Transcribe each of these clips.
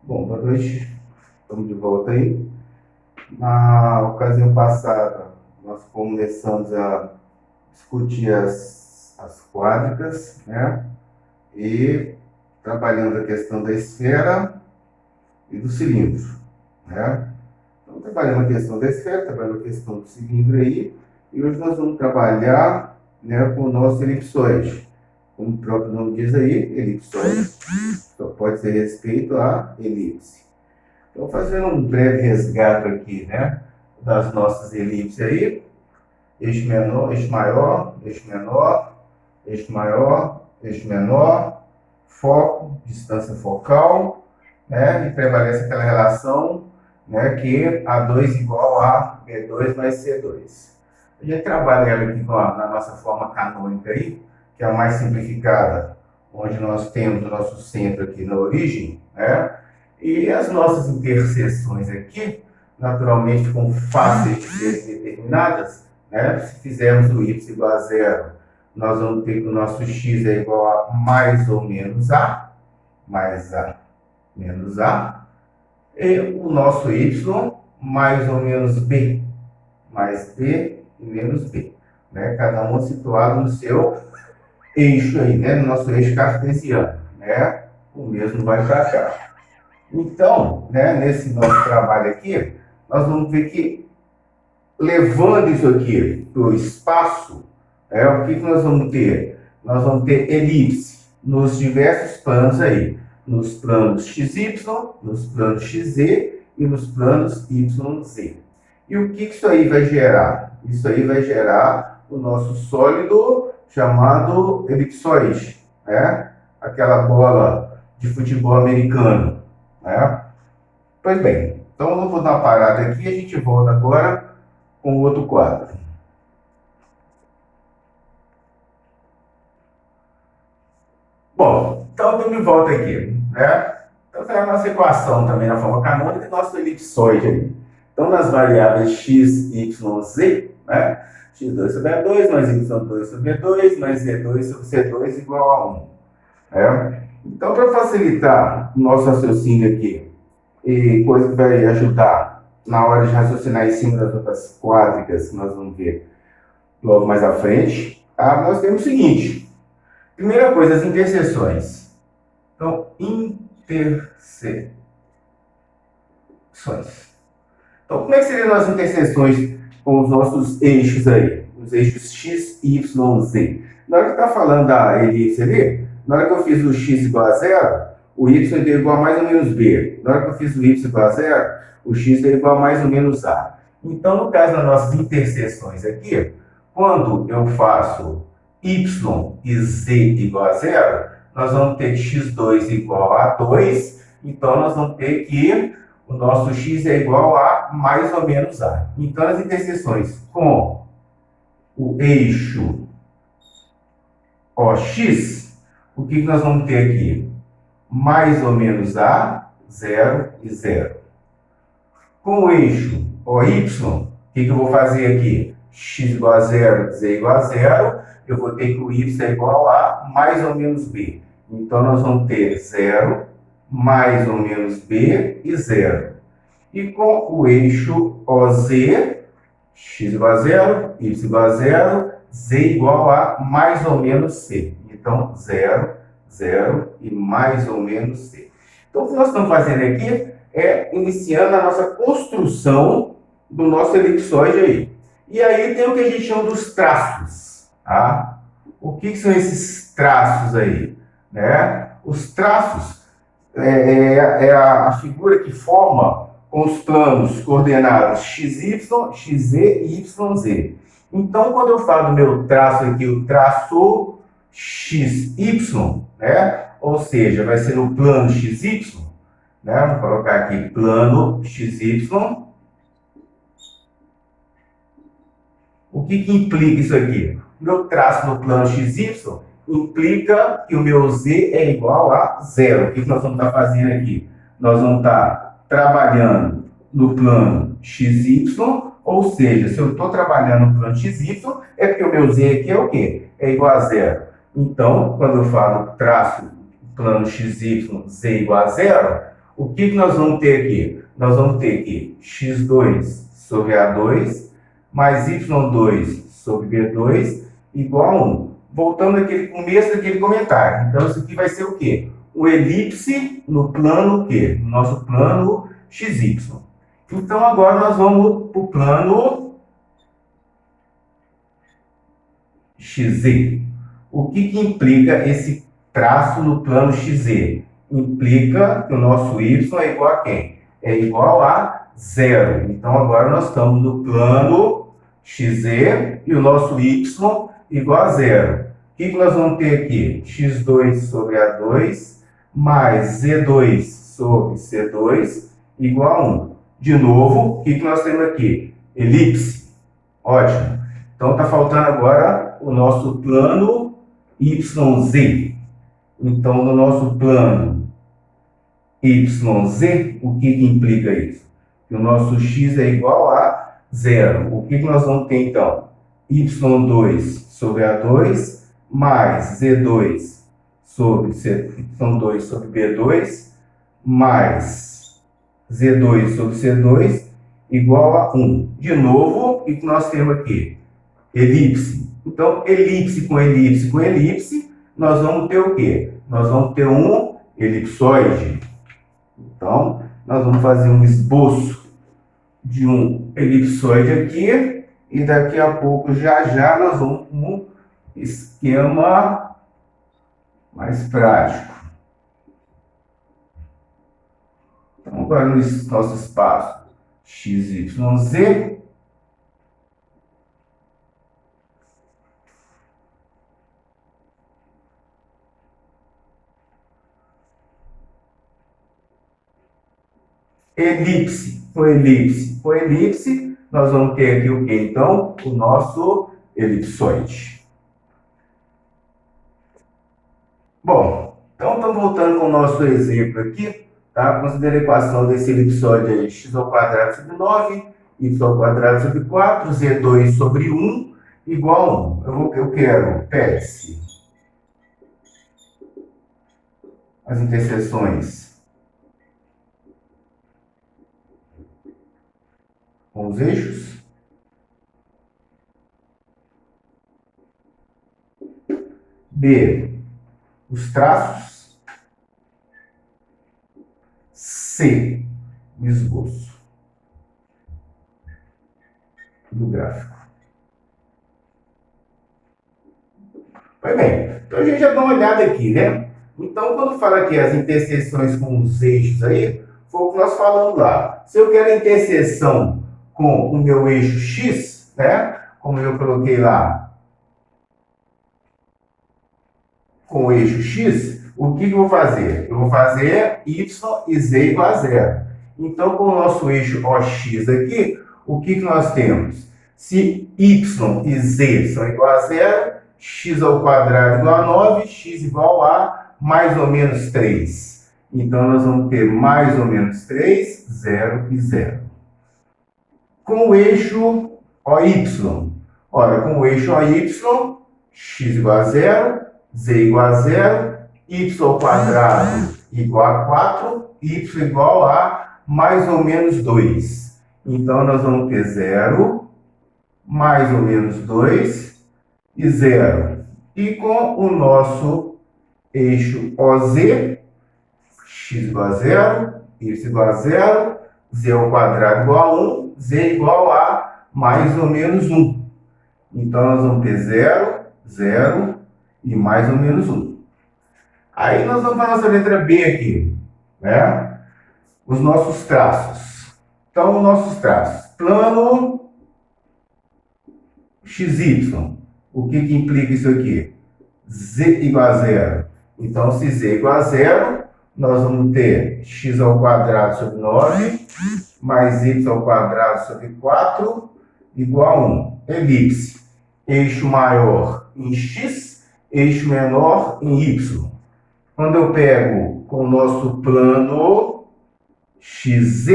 Bom, boa noite. Estamos de volta aí. Na ocasião passada, nós começamos a discutir as quádricas, né? E trabalhando a questão da esfera e do cilindro, né? Então, trabalhando a questão da esfera, trabalhando a questão do cilindro aí, e hoje nós vamos trabalhar, né, com o nosso elipsoide. Como o próprio nome diz aí, elipsoide, só pode ser respeito à elipse. Então, fazendo um breve resgate aqui, né, das nossas elipses aí, eixo menor, eixo maior, eixo menor, eixo maior, eixo menor, foco, distância focal, né, e prevalece aquela relação, né, que A2 igual a B2 mais C2. A gente trabalha ela aqui na nossa forma canônica aí, que é a mais simplificada, onde nós temos o nosso centro aqui na origem, né, e as nossas interseções aqui, naturalmente, ficam fáceis de ser determinadas, né? Se fizermos o y igual a zero, nós vamos ter que o nosso x é igual a mais ou menos a, mais a menos a, e o nosso y mais ou menos b, mais b e menos b. Né? Cada um situado no seu eixo aí, né? No nosso eixo cartesiano. Né? O mesmo vai para cá. Então, né, nesse nosso trabalho aqui, nós vamos ver que, levando isso aqui para o espaço, o que nós vamos ter? Nós vamos ter elipse nos diversos planos aí, nos planos XY, nos planos XZ e nos planos YZ. E o que isso aí vai gerar? Isso aí vai gerar o nosso sólido chamado elipsoide, né? Aquela bola de futebol americano. Né? Pois bem, então eu vou dar uma parada aqui e a gente volta agora com o outro quadro. Bom, então eu me volta aqui, né? Então é a nossa equação também na forma canônica, nosso elipsoide aí. Então nas variáveis x, y, z, né? x2 sobre a2 mais y2 sobre b2 mais z2 sobre c2 igual a 1. Né? Então, para facilitar o nosso raciocínio aqui, e coisa que vai ajudar na hora de raciocinar em cima das outras quádricas que nós vamos ver logo mais à frente, nós temos o seguinte. Primeira coisa, as interseções. Então, interseções. Então, como é que seriam as interseções com os nossos eixos aí? Os eixos x, y, z. Na hora que está falando da elipse ali, na hora que eu fiz o x igual a zero, o y deu igual a mais ou menos b. Na hora que eu fiz o y igual a zero, o x deu igual a mais ou menos a. Então, no caso das nossas interseções aqui, quando eu faço y e z igual a zero, nós vamos ter x2 igual a 2, então nós vamos ter que o nosso x é igual a mais ou menos a. Então, as interseções com o eixo OX, o que nós vamos ter aqui? Mais ou menos a, 0 e 0. Com o eixo OY, o que eu vou fazer aqui? X igual a 0, z igual a 0, eu vou ter que o y é igual a mais ou menos b. Então, nós vamos ter 0, mais ou menos b e 0. E com o eixo OZ, x igual a 0, y igual a 0, z igual a mais ou menos c. Então, 0, 0 e mais ou menos c. Então, o que nós estamos fazendo aqui é iniciando a nossa construção do nosso elipsoide aí. E aí tem o que a gente chama dos traços. Tá? O que são esses traços aí? Né? Os traços é a figura que forma com os planos coordenados XY, XZ e YZ. Então, quando eu falo do meu traço aqui, o traço XY, né? Ou seja, vai ser no plano XY, né? Vou colocar aqui plano XY. O que implica isso aqui? O meu traço no plano XY implica que o meu Z é igual a 0. O que nós vamos estar fazendo aqui? Nós vamos estar trabalhando no plano XY, ou seja, se eu estou trabalhando no plano XY, é porque o meu Z aqui é o quê? É igual a 0. Então, quando eu falo traço plano XY, Z igual a 0, o que nós vamos ter aqui? Nós vamos ter aqui x2 sobre A2 mais y2 sobre B2 igual a 1. Voltando àquele começo daquele comentário. Então, isso aqui vai ser o quê? O elipse no plano o quê? No nosso plano XY. Então, agora nós vamos para o plano XZ. O que implica esse traço no plano XZ? Implica que o nosso y é igual a quem? É igual a 0. Então, agora nós estamos no plano XZ e o nosso y igual a 0. O que nós vamos ter aqui? x2 sobre A2 mais z2 sobre c2 igual a 1. De novo, o que nós temos aqui? Elipse. Ótimo. Então, está faltando agora o nosso plano YZ. Então, no nosso plano YZ, o que implica isso? Que o nosso x é igual a 0. O que nós vamos ter, então? Y2 sobre A2 mais Z2 sobre Y2 sobre B2 mais Z2 sobre C2 igual a 1. De novo, o que nós temos aqui? Elipse. Então, elipse com elipse com elipse, nós vamos ter o quê? Nós vamos ter um elipsoide. Então, nós vamos fazer um esboço de um elipsoide aqui e daqui a pouco, já nós vamos com um esquema mais prático. Então, agora no nosso espaço XYZ, elipse com elipse com elipse, nós vamos ter aqui o que? Então, o nosso elipsoide. Bom, então estamos voltando com o nosso exemplo aqui, tá? Considera a equação desse elipsoide aí, x² sobre 9, y² sobre 4, z2 sobre 1 igual a 1. Eu quero, pede-se as interseções com os eixos. B, os traços. C, o esboço do gráfico. Pois bem, então a gente já dá uma olhada aqui, né? Então, quando fala aqui as interseções com os eixos aí, foi o que nós falamos lá. Se eu quero a interseção com o meu eixo X, né? Como eu coloquei lá, com o eixo X, o que eu vou fazer? Eu vou fazer Y e Z igual a 0. Então, com o nosso eixo OX aqui, o que nós temos? Se Y e Z são igual a 0, x ao quadrado igual a 9, x igual a mais ou menos 3. Então, nós vamos ter mais ou menos 3, 0 e 0. Com o eixo OY, olha, com o eixo OY, x igual a 0, z igual a 0, y ao quadrado igual a 4, y igual a mais ou menos 2. Então, nós vamos ter 0, mais ou menos 2 e 0. E com o nosso eixo OZ, x igual a 0, y igual a 0, z ao quadrado igual a 1, z igual a mais ou menos 1. Então, nós vamos ter 0, 0 e mais ou menos 1. Aí nós vamos para a nossa letra B aqui, né? Os nossos traços. Então, os nossos traços. Plano XY. O que implica isso aqui? Z igual a 0. Então, se Z igual a 0, nós vamos ter x ao quadrado sobre 9, mais y ao quadrado sobre 4, igual a 1. Elipse. Eixo maior em x, eixo menor em y. Quando eu pego com o nosso plano XZ,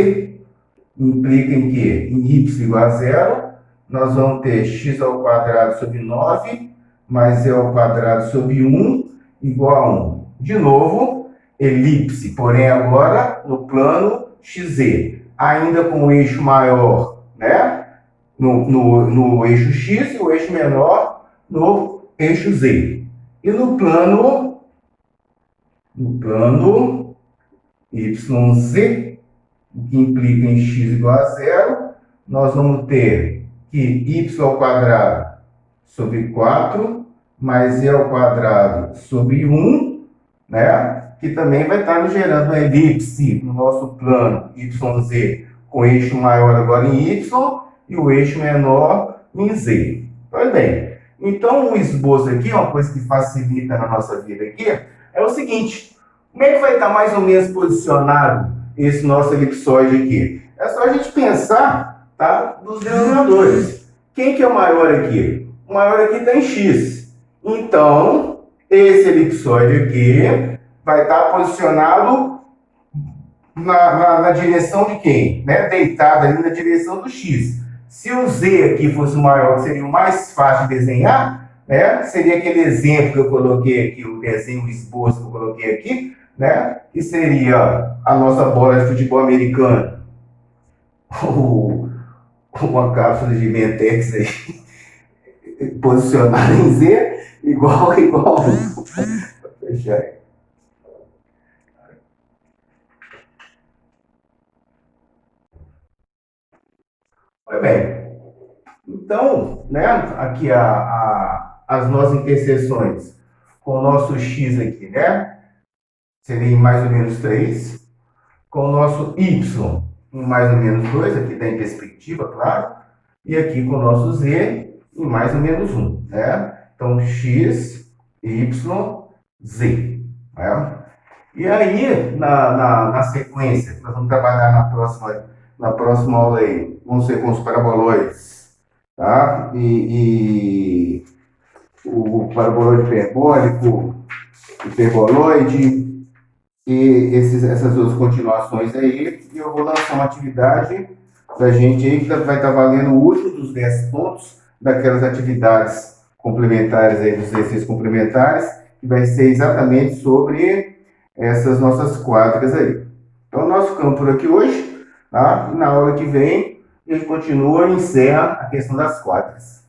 implica em quê? Em y igual a 0, nós vamos ter x ao quadrado sobre 9, mais z ao quadrado sobre 1, igual a 1. De novo, elipse, porém agora no plano XZ, ainda com o eixo maior, né, no eixo X e o eixo menor no eixo Z. E no plano YZ, o que implica em x igual a zero, nós vamos ter que y² sobre 4 mais e² sobre 1, né? Que também vai estar nos gerando uma elipse no nosso plano YZ, com eixo maior agora em Y e o eixo menor em Z. Pois bem, então o esboço aqui, uma coisa que facilita na nossa vida aqui, é o seguinte: como é que vai estar mais ou menos posicionado esse nosso elipsoide aqui? É só a gente pensar, tá, dos denominadores. Quem que é o maior aqui? O maior aqui está em X. Então, esse elipsoide aqui vai estar posicionado na direção de quem? Né? Deitado ali na direção do X. Se o Z aqui fosse maior, seria o mais fácil de desenhar, né? Seria aquele exemplo que eu coloquei aqui, o desenho, o esboço que eu coloquei aqui, né? Que seria a nossa bola de futebol americano, uma cápsula de Mentex aí, posicionada em Z, igual. Vou fechar aí. Pois bem, então, né, aqui as nossas interseções com o nosso X aqui, né? Seria em mais ou menos 3. Com o nosso Y em mais ou menos 2, aqui está em perspectiva, claro. E aqui com o nosso Z em mais ou menos 1, né? Então, X, Y, Z. Né? E aí, na sequência, nós vamos trabalhar na próxima aula aí, vão ser com os paraboloides, tá? E o paraboloide hiperbólico, hiperboloide, e essas duas continuações aí, e eu vou lançar uma atividade da gente aí que vai estar valendo o último dos 10 pontos daquelas atividades complementares aí, dos exercícios complementares, que vai ser exatamente sobre essas nossas quadras aí. Então, nós ficamos por aqui hoje, tá? E na aula que vem, a gente continua e encerra a questão das quadras.